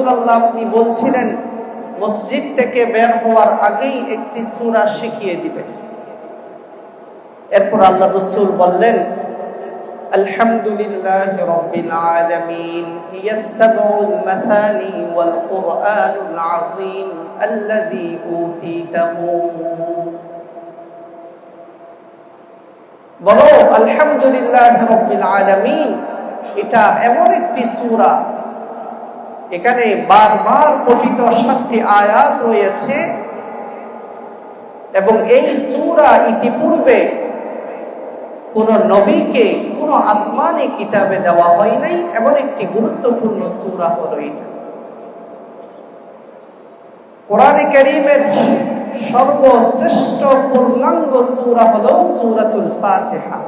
রাসূলুল্লাহ আপনি বলছিলেন মসজিদ থেকে বের হওয়ার আগেই একটি সূরা শিখিয়ে দিবেন। এরপর আল্লাহ রাসূল বললেন, আলহামদুলিল্লাহি রাব্বিল আলামিন হিয়াস সাবউল মাথানি ওয়াল কুরআনুল আযীম আল্লাযী উতীতাহু। বলো আলহামদুলিল্লাহি রাব্বিল আলামিন, এটা এমন একটি সূরা, এখানে বারবার পঠিত 7টি আয়াত রয়েছে এবং এই সূরা ইতিপূর্বে কোন নবীকে কোন আসমানি কিতাবে দেওয়া হয় নাই। এমন একটি গুরুত্বপূর্ণ সূরা হলো এটা। কোরআনে কারীমের সর্বশ্রেষ্ঠ পূর্ণাঙ্গ সূরা হলো সূরাতুল ফাতিহা।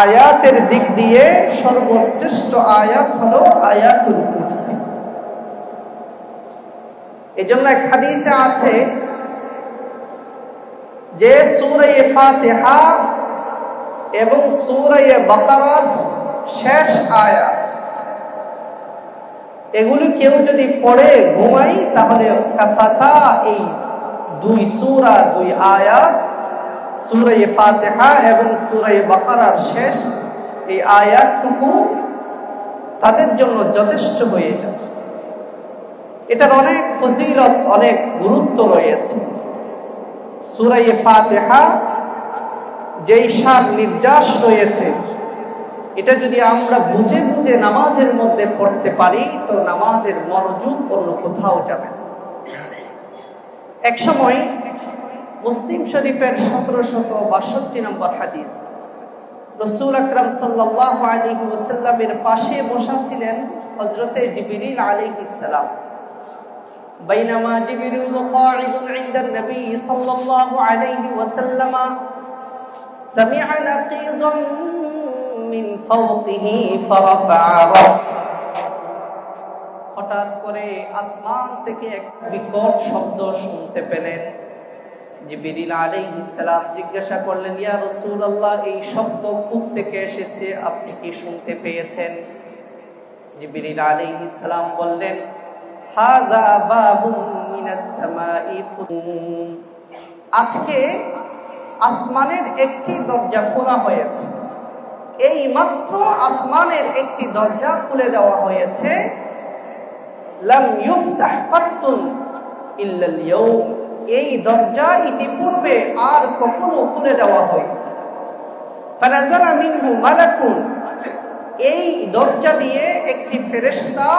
আয়াতের দিক দিয়ে সর্বশ্রেষ্ঠ আয়াত হলো আয়াতুল কুরসি। এজন্য এক হাদিসে আছে যে সূরা ফাতিহা এবং সূরা বাকারার শেষ আয়াত, এগুলি কেউ যদি পড়ে ঘুমাই তাহলে কাফাতা, এই দুই সূরা, দুই আয়াত, সূরা ফাতিহা এবং সূরা বাকারার শেষ এই আয়াতটুকু তাদের জন্য যথেষ্ট হয়ে যায়। এটার অনেক ফজিলত, অনেক গুরুত্ব রয়েছে। সূরা ফাতিহা যেই সার নির্যাস রয়েছে, এটা যদি আমরা বুঝে বুঝে নামাজের মধ্যে পড়তে পারি তো নামাজের মনোযোগ অন্য কোথাও যাবে না। এক সময় মুসলিম শরীফের 1762 নম্বর হাদিস, রাসূল আকরাম সাল্লাল্লাহু আলাইহি ওয়াসাল্লামের পাশে বসা ছিলেন হযরতে জিবরিল আলাইহিস সালাম। বাইনামা জিবরিল কাঈদুন ইনদা নবী সাল্লাল্লাহু আলাইহি ওয়াসাল্লাম সামিআ নাকিযান মিন ফাওকিহি ফারাফা রাসা। হঠাৎ করে আসমান থেকে এক বিকট শব্দ শুনতে পেলেন। জিবরিল আলাইহিস সালাম জিজ্ঞাসা করলেন, ইয়া রাসূলুল্লাহ, এই শব্দ কোথা থেকে এসেছে, আপনি কি শুনতে পেয়েছেন? জিবরিল আলাইহিস সালাম বললেন, হাযা বাবুন মিনাস সামাই। আজকে আসমানের একটি দরজা খোলা হয়েছে, এই মাত্র আসমানের একটি দরজা খুলে দেওয়া হয়েছে। লাম ইফতাহ কাত্তুন ইল্লাল ইয়াউম, এই দরজা ইতিপূর্বে আর কখনো খুলে দেওয়া হয়নি। ফানাজালা মিনহু মালাকুন, এই দরজা দিয়ে একটি ফেরেশতা